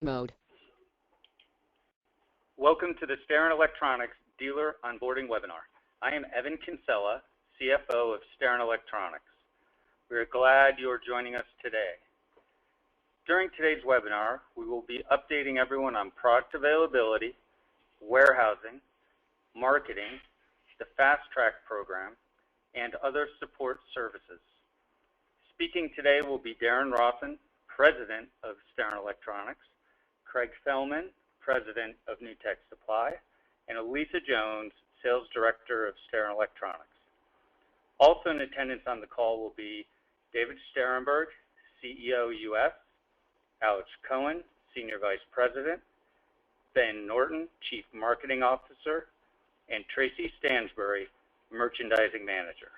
Mode. Welcome to the Steren Electronics Dealer Onboarding Webinar. I am Evan Kinsella, CFO of Steren Electronics. We are glad you are joining us today. During today's webinar, we will be updating everyone on product availability, warehousing, marketing, the Fast Track program, and other support services. Speaking today will be Darren Rawson, President of Steren Electronics, Craig Fellman, President of New Tech Supply, and Elisa Jones, Sales Director of Steren Electronics. Also in attendance on the call will be David Sterenberg, CEO US, Alex Cohen, Senior Vice President, Ben Norton, Chief Marketing Officer, and Tracy Stansbury, Merchandising Manager.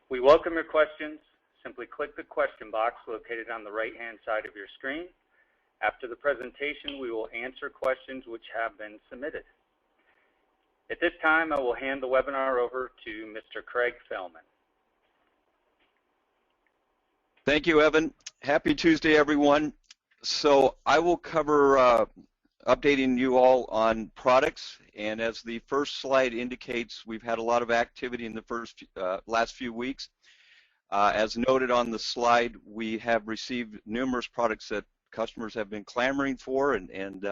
We welcome your questions. Simply click the question box located on the right-hand side of your screen. After the presentation, we will answer questions which have been submitted. At this time, I will hand the webinar over to Mr. Craig Fellman. Thank you, Evan. Happy Tuesday, everyone. So I will cover updating you all on products, and as the first slide indicates, we've had a lot of activity in the last few weeks. As noted on the slide, we have received numerous products that customers have been clamoring for, and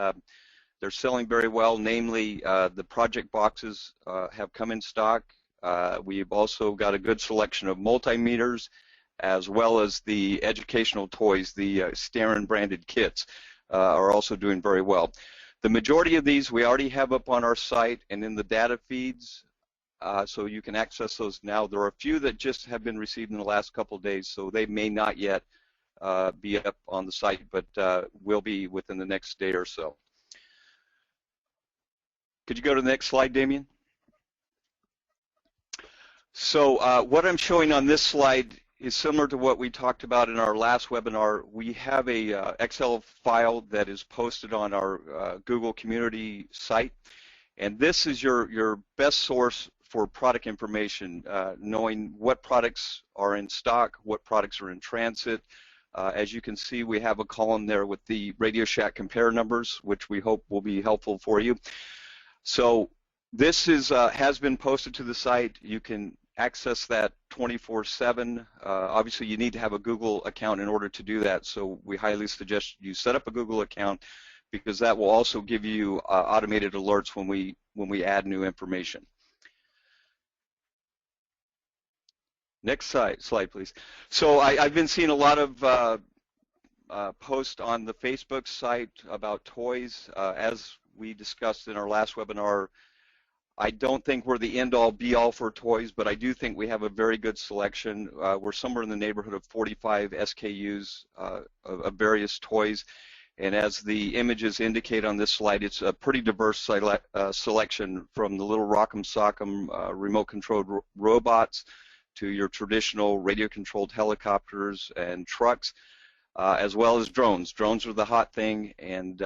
they're selling very well. Namely, the project boxes have come in stock. We've also got a good selection of multimeters, as well as the educational toys. The Steren branded kits are also doing very well. The majority of these we already have up on our site and in the data feeds, so you can access those now. There are a few that just have been received in the last couple of days, so they may not yet be up on the site, but will be within the next day or so. Could you go to the next slide, Damien? So what I'm showing on this slide is similar to what we talked about in our last webinar. We have a Excel file that is posted on our Google community site, and this is your best source for product information, knowing what products are in stock, what products are in transit. As you can see, we have a column there with the Radio Shack compare numbers, which we hope will be helpful for you. So this has been posted to the site. You can access that 24/7. Obviously, you need to have a Google account in order to do that, so we highly suggest you set up a Google account, because that will also give you automated alerts when we add new information. Next slide, please. So I've been seeing a lot of posts on the Facebook site about toys. As we discussed in our last webinar, I don't think we're the end-all, be-all for toys, but I do think we have a very good selection. We're somewhere in the neighborhood of 45 SKUs of various toys, and as the images indicate on this slide, it's a pretty diverse selection, from the little Rock'em Sock'em remote-controlled robots to your traditional radio-controlled helicopters and trucks, as well as drones. Drones are the hot thing, and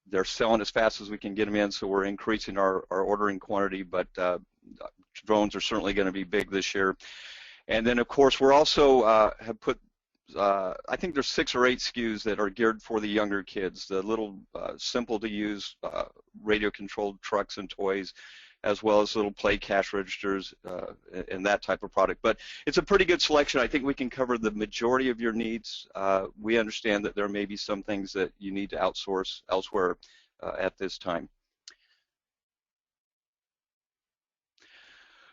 they're selling as fast as we can get them in, so we're increasing our ordering quantity, but drones are certainly going to be big this year. And then, of course, we're also have put, I think there's 6 or 8 SKUs that are geared for the younger kids, the little simple-to-use radio-controlled trucks and toys, as well as little play cash registers and that type of product. But it's a pretty good selection. I think we can cover the majority of your needs. We understand that there may be some things that you need to outsource elsewhere at this time.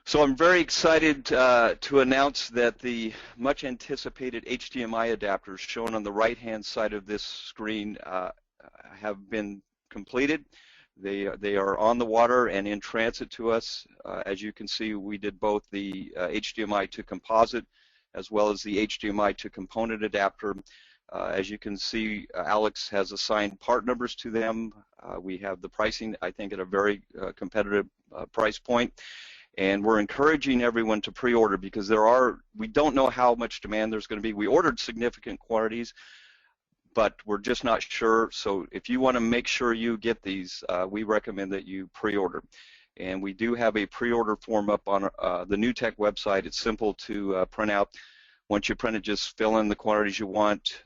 So I'm very excited to announce that the much anticipated HDMI adapters shown on the right-hand side of this screen have been completed. They are on the water and in transit to us. As you can see, we did both the HDMI to composite as well as the HDMI to component adapter. As you can see, Alex has assigned part numbers to them. We have the pricing, I think, at a very competitive price point. And we're encouraging everyone to pre-order, because we don't know how much demand there's going to be. We ordered significant quantities, but we're just not sure. So if you want to make sure you get these, we recommend that you pre-order. And we do have a pre-order form up on the New Tech website. It's simple to print out. Once you print it, just fill in the quantities you want,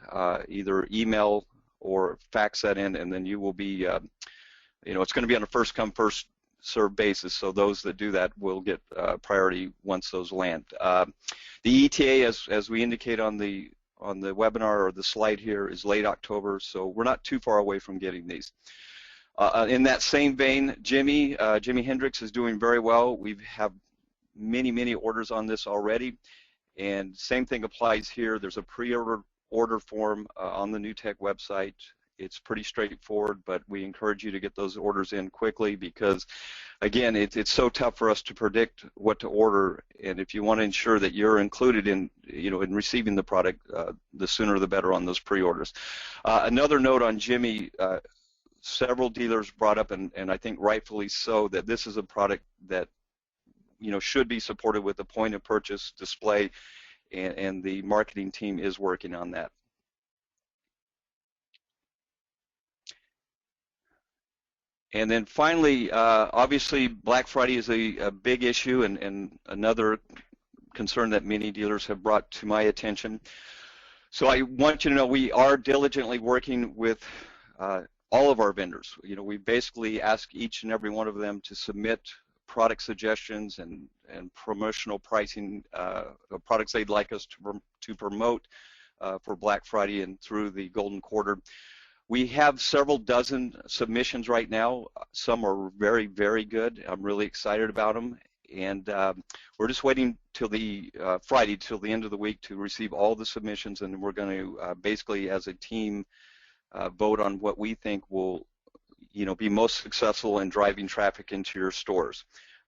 either email or fax that in, and then you will be, it's going to be on a first come, first served basis. So those that do that will get priority once those land. The ETA, as we indicate on the webinar or the slide here, is late October, so we're not too far away from getting these. In that same vein, Jimmy Hendricks is doing very well. We have many orders on this already, and same thing applies here. There's a pre-order form on the NewTek website. It's pretty straightforward, but we encourage you to get those orders in quickly because, again, it's so tough for us to predict what to order, and if you want to ensure that you're included in receiving the product, the sooner the better on those pre-orders. Another note on Jimmy. Several dealers brought up, and I think rightfully so, that this is a product that should be supported with a point of purchase display, and the marketing team is working on that. And then finally, obviously Black Friday is a big issue and another concern that many dealers have brought to my attention. So I want you to know we are diligently working with all of our vendors. We basically ask each and every one of them to submit product suggestions and promotional pricing of products they'd like us to promote for Black Friday and through the Golden Quarter. We have several dozen submissions right now. Some are very, very good. I'm really excited about them. And we're just waiting till the Friday, till the end of the week to receive all the submissions, and we're going to basically as a team vote on what we think will be most successful in driving traffic into your stores.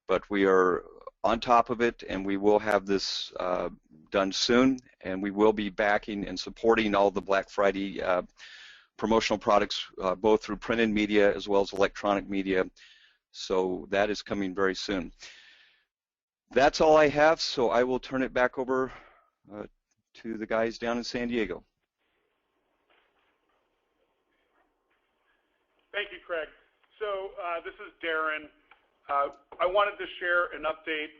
But we are on top of it, and we will have this done soon, and we will be backing and supporting all the Black Friday promotional products, both through printed media as well as electronic media. So that is coming very soon. That's all I have, so I will turn it back over to the guys down in San Diego. Thank you, Craig. So this is Steren. I wanted to share an update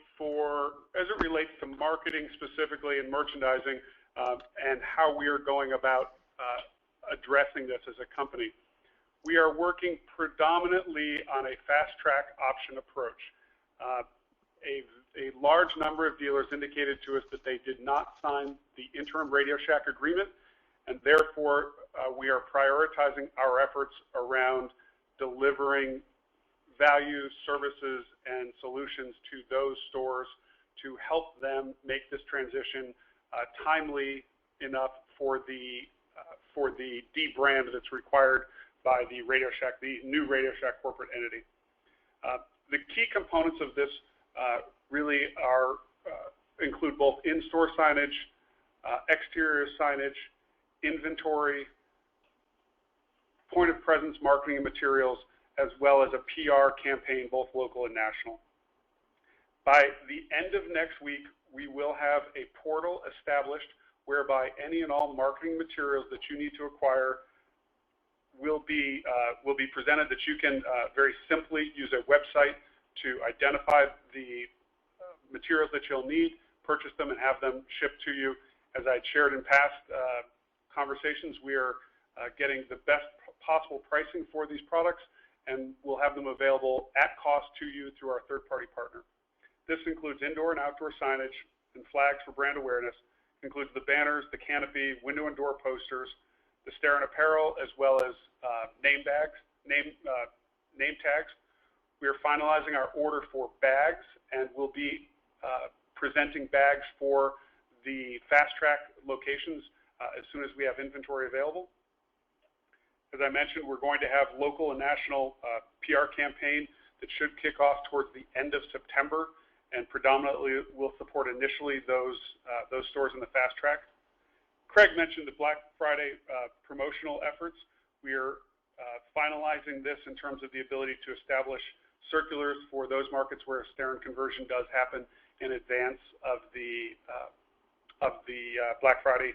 as it relates to marketing specifically and merchandising and how we are going about addressing this as a company. We are working predominantly on a fast-track option approach. A large number of dealers indicated to us that they did not sign the interim Radio Shack agreement, and therefore we are prioritizing our efforts around delivering value, services, and solutions to those stores to help them make this transition timely enough for the D-brand that's required by the Radio Shack, the new Radio Shack corporate entity. The key components of this really include both in-store signage, exterior signage, inventory, point of presence marketing and materials, as well as a PR campaign, both local and national. By the end of next week, we will have a portal established whereby any and all marketing materials that you need to acquire will be presented, that you can very simply use a website to identify the materials that you'll need, purchase them, and have them shipped to you. As I shared in past conversations, we are getting the best possible pricing for these products, and we'll have them available at cost to you through our third-party partner. This includes indoor and outdoor signage and flags for brand awareness. It includes the banners, the canopy, window and door posters, the Steren apparel, as well as name tags. We are finalizing our order for bags, and we'll be presenting bags for the fast track locations as soon as we have inventory available. As I mentioned, we're going to have local and national PR campaign that should kick off towards the end of September, and predominantly will support initially those stores in the fast track. Craig mentioned the Black Friday promotional efforts. We are finalizing this in terms of the ability to establish circulars for those markets where a Steren conversion does happen in advance of the Black Friday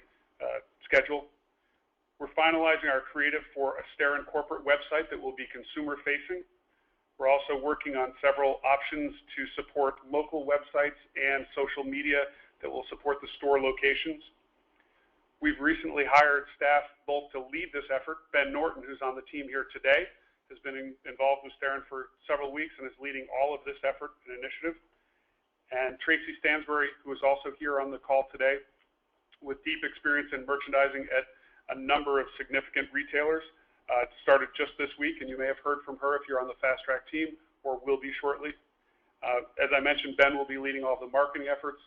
schedule. We're finalizing our creative for a Steren corporate website that will be consumer-facing. We're also working on several options to support local websites and social media that will support the store locations. We've recently hired staff both to lead this effort. Ben Norton, who's on the team here today, has been involved with Steren for several weeks and is leading all of this effort and initiative. And Tracy Stansbury, who is also here on the call today, with deep experience in merchandising at a number of significant retailers, started just this week, and you may have heard from her if you're on the Fast Track team, or will be shortly. As I mentioned, Ben will be leading all the marketing efforts.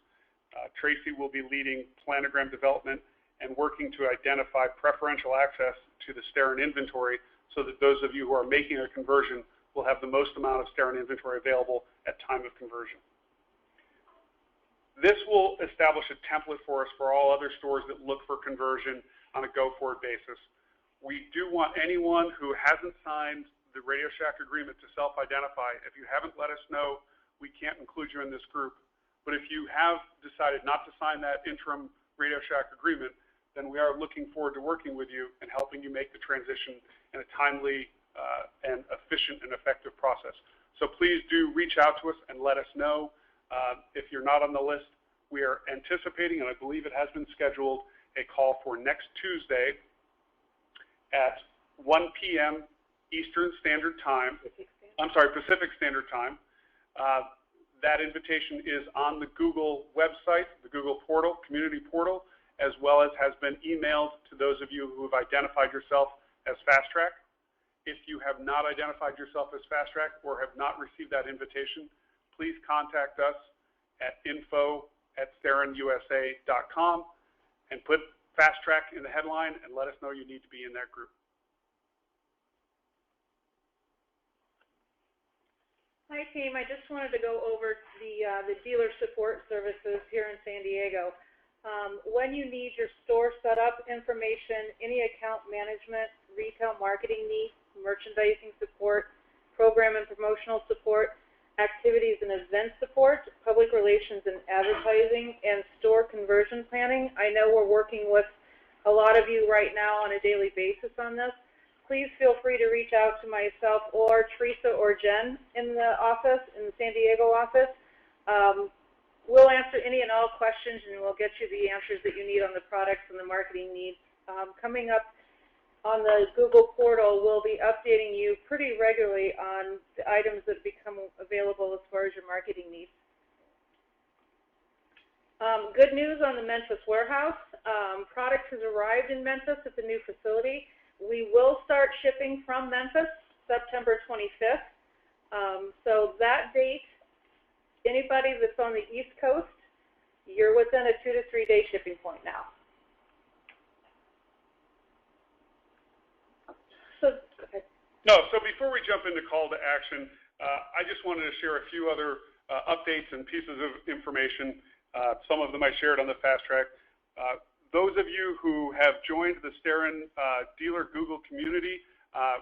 Tracy will be leading planogram development and working to identify preferential access to the Steren inventory so that those of you who are making a conversion will have the most amount of Steren inventory available at time of conversion. This will establish a template for us for all other stores that look for conversion on a go-forward basis. We do want anyone who hasn't signed the Radio Shack agreement to self-identify. If you haven't let us know, we can't include you in this group. But if you have decided not to sign that interim Radio Shack agreement, then we are looking forward to working with you and helping you make the transition in a timely and efficient and effective process. So please do reach out to us and let us know. If you're not on the list, we are anticipating, and I believe it has been scheduled, a call for next Tuesday at 1 p.m. Eastern Standard Time. Pacific Standard Time. That invitation is on the Google website, the Google portal, community portal, as well as has been emailed to those of you who have identified yourself as Fast Track. If you have not identified yourself as Fast Track or have not received that invitation, please contact us at info@sterenusa.com and put Fast Track in the headline and let us know you need to be in that group. Hi team, I just wanted to go over the dealer support services here in San Diego. When you need your store setup information, any account management, retail marketing needs, merchandising support, program and promotional support, activities and event support, public relations and advertising, and store conversion planning. I know we're working with a lot of you right now on a daily basis on this. Please feel free to reach out to myself or Teresa or Jen in the office, in the San Diego office. We'll answer any and all questions, and we'll get you the answers that you need on the products and the marketing needs. Coming up on the Google portal, we'll be updating you pretty regularly on the items that become available as far as your marketing needs. Good news on the Memphis warehouse. Product has arrived in Memphis at the new facility. We will start shipping from Memphis September 25th. So that date, anybody that's on the East Coast, you're within a 2 to 3 day shipping point now. So before we jump into call to action, I just wanted to share a few other updates and pieces of information. Some of them I shared on the Fast Track. Those of you who have joined the Steren dealer Google community,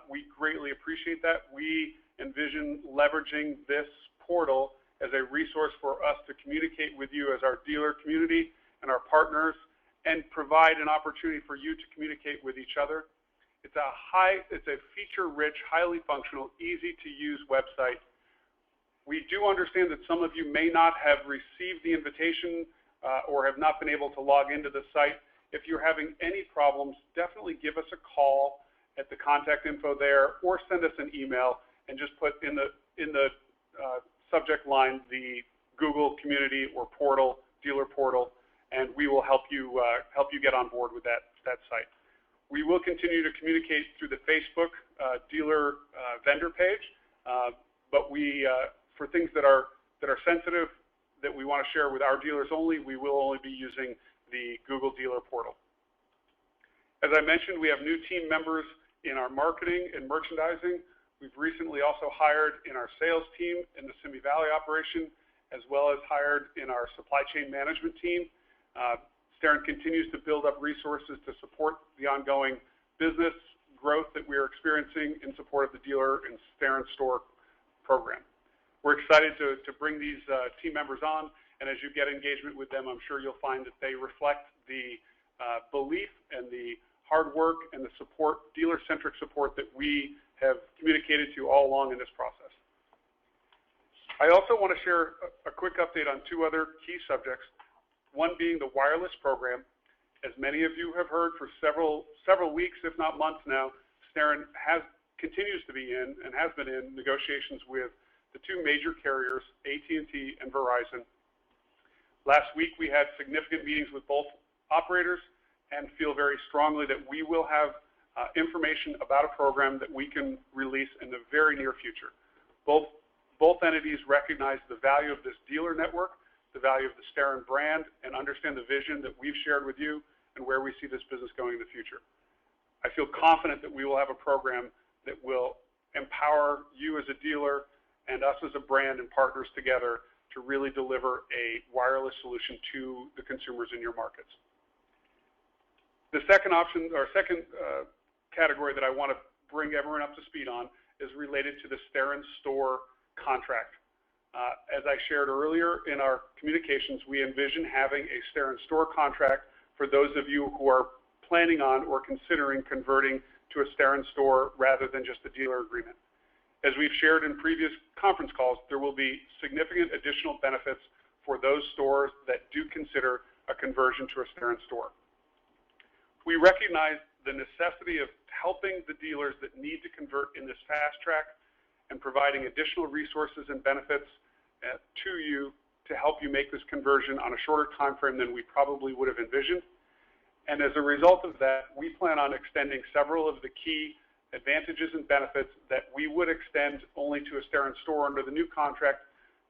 we greatly appreciate that. We envision leveraging this portal as a resource for us to communicate with you as our dealer community and our partners, and provide an opportunity for you to communicate with each other. It's a feature-rich, highly functional, easy-to-use website. We do understand that some of you may not have received the invitation or have not been able to log into the site. If you're having any problems, definitely give us a call at the contact info there, or send us an email and just put in the subject line the Google community or portal, dealer portal, and we will help you get on board with that site. We will continue to communicate through the Facebook dealer vendor page, but for things that are sensitive, that we want to share with our dealers only, we will only be using the Google dealer portal. As I mentioned, we have new team members in our marketing and merchandising. We've recently also hired in our sales team in the Simi Valley operation, as well as hired in our supply chain management team. Steren continues to build up resources to support the ongoing business growth that we are experiencing in support of the dealer and Steren store program. We're excited to bring these team members on, and as you get engagement with them, I'm sure you'll find that they reflect the belief and the hard work and the support, dealer-centric support that we have communicated to you all along in this process. I also want to share a quick update on two other key subjects, one being the wireless program. As many of you have heard for several weeks, if not months now, Steren continues to be in and has been in negotiations with the two major carriers, AT&T and Verizon. Last week we had significant meetings with both operators and feel very strongly that we will have information about a program that we can release in the very near future. Both entities recognize the value of this dealer network, the value of the Steren brand, and understand the vision that we've shared with you and where we see this business going in the future. I feel confident that we will have a program that will empower you as a dealer and us as a brand and partners together to really deliver a wireless solution to the consumers in your markets. The second option, or second category that I want to bring everyone up to speed on is related to the Steren store contract. As I shared earlier in our communications, we envision having a Steren store contract for those of you who are planning on or considering converting to a Steren store rather than just a dealer agreement. As we've shared in previous conference calls, there will be significant additional benefits for those stores that do consider a conversion to a Steren store. We recognize the necessity of helping the dealers that need to convert in this fast track and providing additional resources and benefits to you to help you make this conversion on a shorter time frame than we probably would have envisioned. And as a result of that, we plan on extending several of the key advantages and benefits that we would extend only to a Steren store under the new contract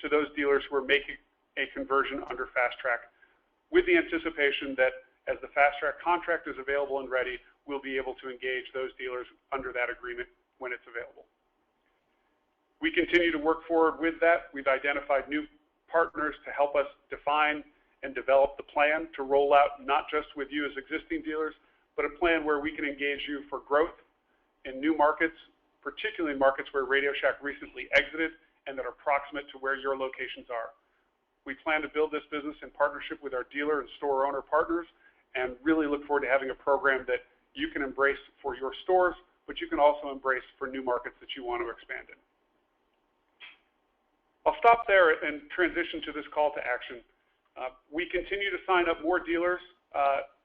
to those dealers who are making a conversion under fast track, with the anticipation that as the fast track contract is available and ready, we'll be able to engage those dealers under that agreement when it's available. We continue to work forward with that. We've identified new partners to help us define and develop the plan to roll out, not just with you as existing dealers, but a plan where we can engage you for growth in new markets, particularly in markets where Radio Shack recently exited and that are proximate to where your locations are. We plan to build this business in partnership with our dealer and store owner partners and really look forward to having a program that you can embrace for your stores, but you can also embrace for new markets that you want to expand in. I'll stop there and transition to this call to action. We continue to sign up more dealers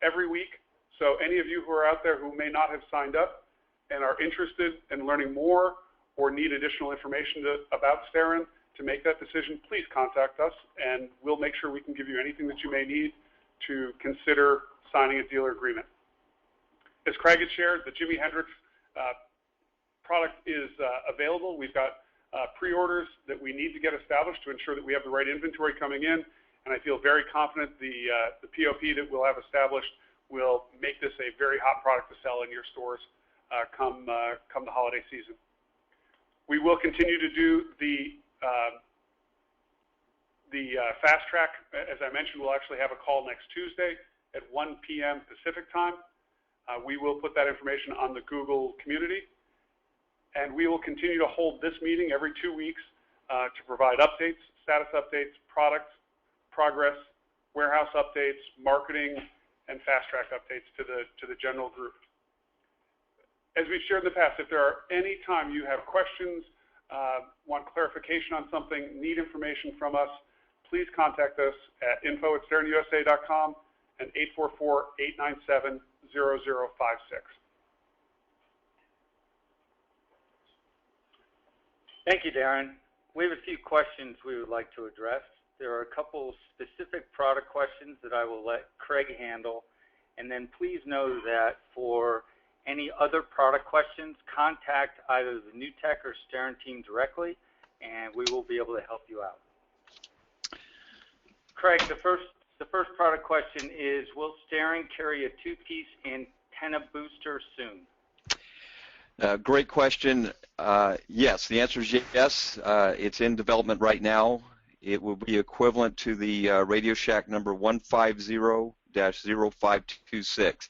every week, so any of you who are out there who may not have signed up and are interested in learning more or need additional information about Steren to make that decision, please contact us and we'll make sure we can give you anything that you may need to consider signing a dealer agreement. As Craig had shared, the Jimi Hendrix product is available. We've got pre-orders that we need to get established to ensure that we have the right inventory coming in, and I feel very confident the POP that we'll have established will make this a very hot product to sell in your stores come the holiday season. We will continue to do the fast track. As I mentioned, we'll actually have a call next Tuesday at 1 p.m. Pacific time. We will put that information on the Google community, and we will continue to hold this meeting every 2 weeks to provide updates, status updates, products, progress, warehouse updates, marketing, and fast track updates to the general group. As we've shared in the past, if there are any time you have questions, want clarification on something, need information from us, please contact us at info@sterenusa.com and 844-897-0056. Thank you, Darren. We have a few questions we would like to address. There are a couple specific product questions that I will let Craig handle, and then please know that for any other product questions, contact either the NewTek or Steren team directly, and we will be able to help you out. Craig, the first product question is, will Steren carry a two-piece antenna booster soon? Great question. Yes, the answer is yes. It's in development right now. It will be equivalent to the Radio Shack number 150-0526.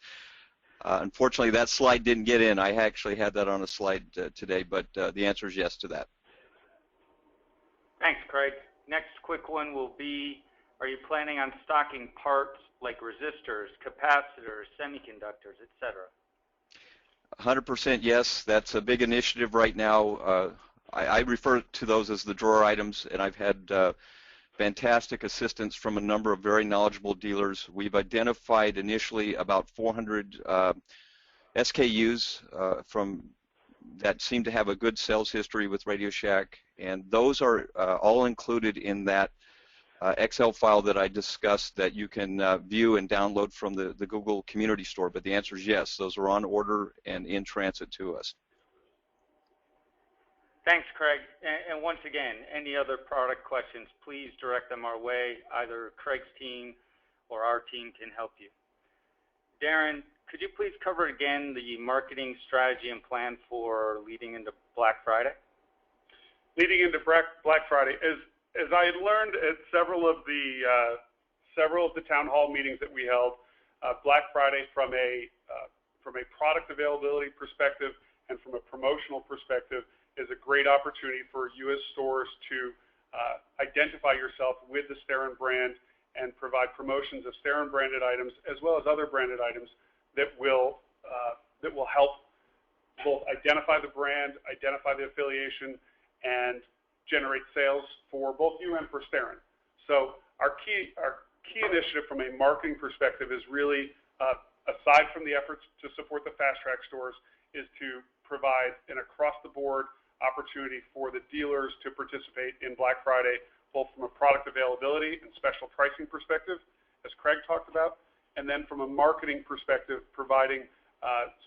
Unfortunately, that slide didn't get in. I actually had that on a slide today, but the answer is yes to that. Thanks, Craig. Next quick one will be, are you planning on stocking parts like resistors, capacitors, semiconductors, etc.? 100% yes. That's a big initiative right now. I refer to those as the drawer items, and I've had fantastic assistance from a number of very knowledgeable dealers. We've identified initially about 400 SKUs from that seem to have a good sales history with Radio Shack, and those are all included in that Excel file that I discussed that you can view and download from the Google Community Store. But the answer is yes, those are on order and in transit to us. Thanks, Craig. And once again, any other product questions, please direct them our way. Either Craig's team or our team can help you. Darren, could you please cover again the marketing strategy and plan for leading into Black Friday? Leading into Black Friday, as I had learned at several of the town hall meetings that we held, Black Friday from a product availability perspective and from a promotional perspective is a great opportunity for you as stores to identify yourself with the Steren brand and provide promotions of Steren branded items as well as other branded items that will help both identify the brand, identify the affiliation, and generate sales for both you and for Steren. So our key initiative from a marketing perspective is really, aside from the efforts to support the Fast Track stores, is to provide an across-the-board opportunity for the dealers to participate in Black Friday, both from a product availability and special pricing perspective, as Craig talked about, and then from a marketing perspective, providing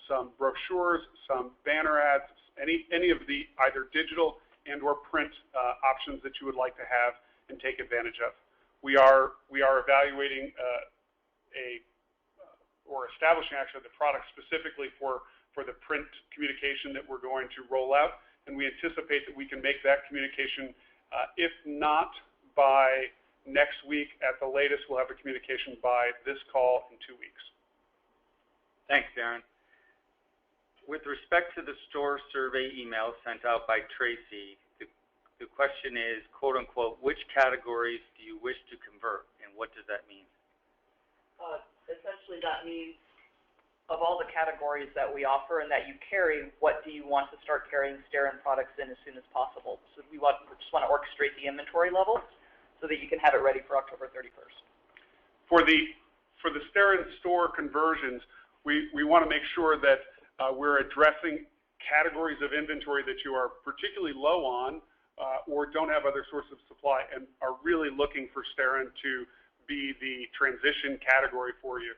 some brochures, some banner ads, any of the either digital and or print options that you would like to have and take advantage of. We are evaluating or establishing actually the product specifically for the print communication that we're going to roll out, and we anticipate that we can make that communication, if not by next week, at the latest, we'll have a communication by this call in 2 weeks. Thanks, Darren. With respect to the store survey email sent out by Tracy, the question is, quote unquote, which categories do you wish to convert, and what does that mean? Essentially, that means of all the categories that we offer and that you carry, what do you want to start carrying Steren products in as soon as possible? So we just want to orchestrate the inventory levels so that you can have it ready for October 31st. For the Steren store conversions, we want to make sure that we're addressing categories of inventory that you are particularly low on or don't have other sources of supply and are really looking for Steren to be the transition category for you.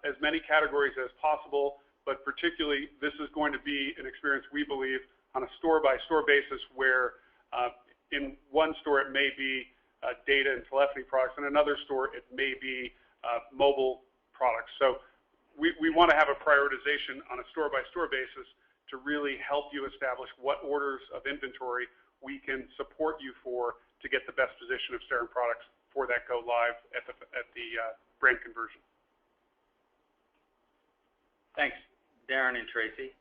As many categories as possible, but particularly this is going to be an experience, we believe, on a store-by-store basis where in one store it may be data and telephony products, in another store it may be mobile products. So we want to have a prioritization on a store-by-store basis to really help you establish what orders of inventory we can support you for to get the best position of Steren products for that go live at the brand conversion. Thanks, Darren and Tracy.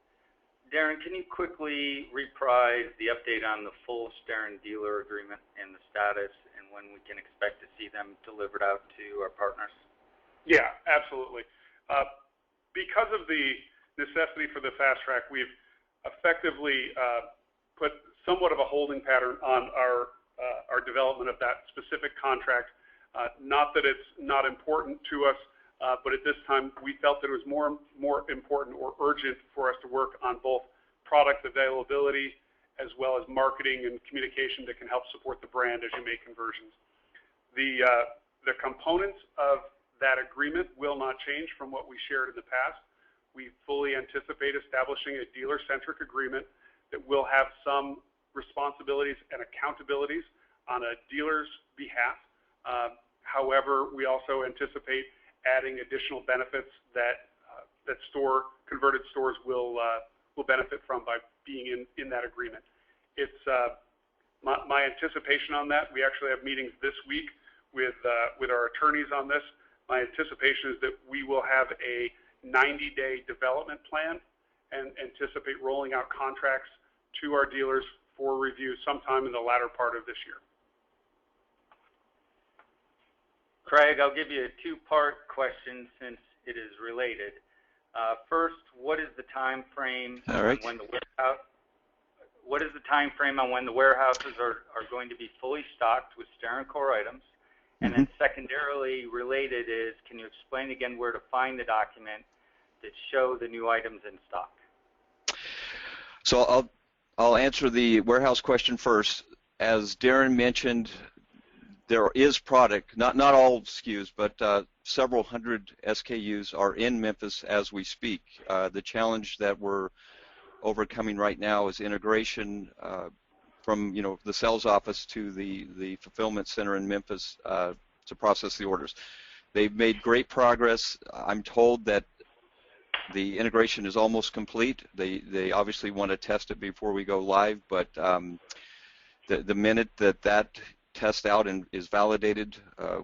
Darren, can you quickly reprise the update on the full Steren dealer agreement and the status and when we can expect to see them delivered out to our partners? Yeah, absolutely. Because of the necessity for the Fast Track, we've effectively put somewhat of a holding pattern on our development of that specific contract. Not that it's not important to us, but at this time we felt that it was more important or urgent for us to work on both product availability as well as marketing and communication that can help support the brand as you make conversions. The components of that agreement will not change from what we shared in the past. We fully anticipate establishing a dealer-centric agreement that will have some responsibilities and accountabilities on a dealer's behalf. However, we also anticipate adding additional benefits that converted stores will benefit from by being in that agreement. It's my anticipation on that. We actually have meetings this week with our attorneys on this. My anticipation is that we will have a 90-day development plan and anticipate rolling out contracts to our dealers for review sometime in the latter part of this year. Craig, I'll give you a two-part question since it is related. First, what is the time frame when the warehouse? what is the time frame on when the warehouses are going to be fully stocked with Steren core items? And then secondarily related is, can you explain again where to find the document that show the new items in stock? So I'll answer the warehouse question first. As Darren mentioned, there is product, not all SKUs, but several hundred SKUs are in Memphis as we speak. The challenge that we're overcoming right now is integration from the sales office to the fulfillment center in Memphis to process the orders. They've made great progress. I'm told that the integration is almost complete. They obviously want to test it before we go live, but the minute that test out and is validated,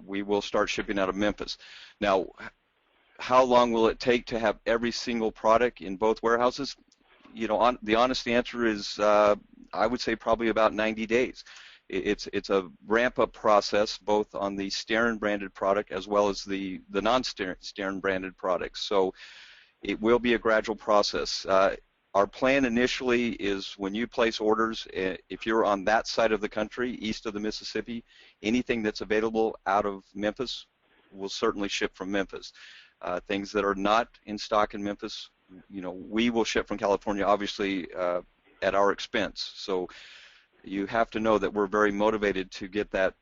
we will start shipping out of Memphis. Now, how long will it take to have every single product in both warehouses? The honest answer is I would say probably about 90 days. It's a ramp-up process both on the Steren branded product as well as the non-Steren branded products. So it will be a gradual process. Our plan initially is when you place orders, if you're on that side of the country, east of the Mississippi, anything that's available out of Memphis will certainly ship from Memphis. Things that are not in stock in Memphis, we will ship from California, obviously, at our expense. So you have to know that we're very motivated to get that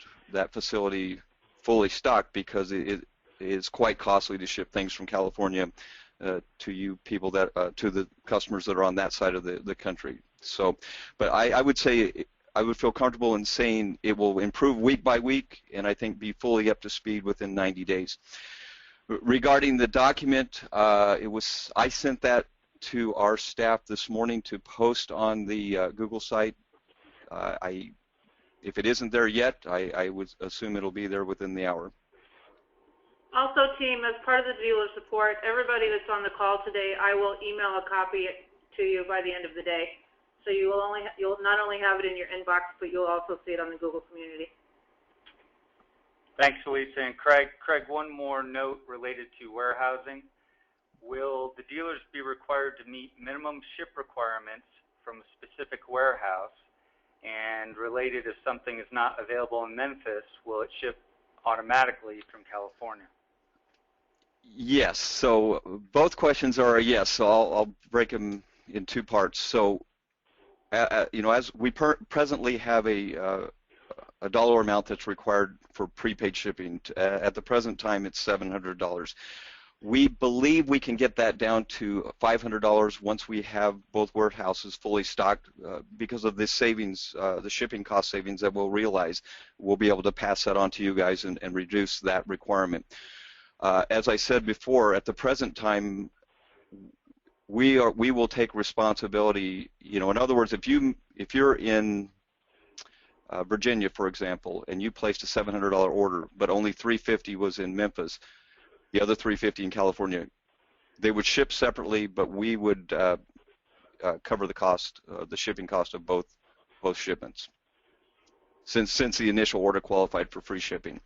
facility fully stocked because it is quite costly to ship things from California to you people to the customers that are on that side of the country. So, but I would say I would feel comfortable in saying it will improve week by week, and I think be fully up to speed within 90 days. Regarding the document, I sent that to our staff this morning to post on the Google site. If it isn't there yet, I would assume it'll be there within the hour. Also, team, as part of the dealer support, everybody that's on the call today, I will email a copy to you by the end of the day. So you'll not only have it in your inbox, but you'll also see it on the Google community. Thanks, Elisa. And Craig, one more note related to warehousing. Will the dealers be required to meet minimum ship requirements from a specific warehouse? And related, if something is not available in Memphis, will it ship automatically from California? Yes. So both questions are a yes. So I'll break them in two parts. So, as we presently have a dollar amount that's required for prepaid shipping. At the present time, it's $700. We believe we can get that down to $500 once we have both warehouses fully stocked because of this savings, the shipping cost savings that we'll realize. We'll be able to pass that on to you guys and reduce that requirement. As I said before, at the present time, we will take responsibility. In other words, if you're in Virginia, for example, and you placed a $700 order, but only $350 was in Memphis, the other $350 in California, they would ship separately, but we would cover the cost, the shipping cost of both shipments, since the initial order qualified for free shipping.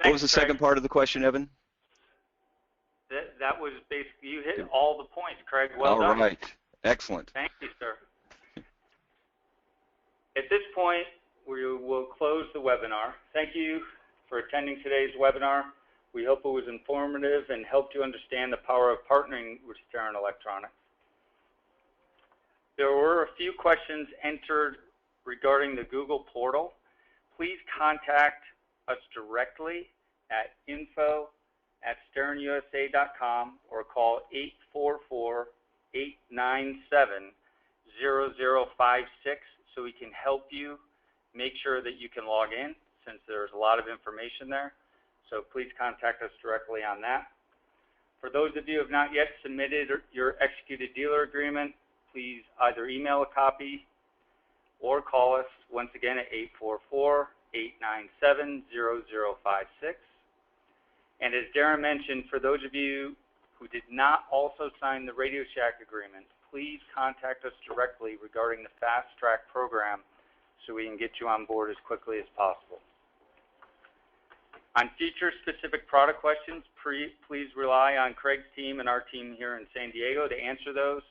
Thanks, what was the Craig. second part of the question, Evan? That was basically, you hit all the points, Craig. Well done. All right. Excellent. Thank you, sir. At this point, we will close the webinar. Thank you for attending today's webinar. We hope it was informative and helped you understand the power of partnering with Steren Electronics. There were a few questions entered regarding the Google portal. Please contact us directly at info@sterenusa.com or call 844-897-0056 so we can help you make sure that you can log in, since there's a lot of information there. So please contact us directly on that. For those of you who have not yet submitted your executed dealer agreement, please either email a copy or call us once again at 844-897-0056. And as Darren mentioned, for those of you who did not also sign the Radio Shack agreement, please contact us directly regarding the Fast Track program so we can get you on board as quickly as possible. On future specific product questions, please rely on Craig's team and our team here in San Diego to answer those.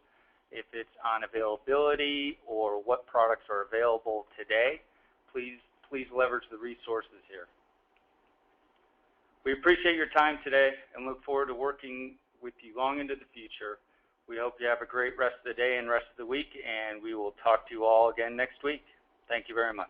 if it's on availability or what products are available today, please leverage the resources here. We appreciate your time today and look forward to working with you long into the future. We hope you have a great rest of the day and rest of the week, and we will talk to you all again next week. Thank you very much.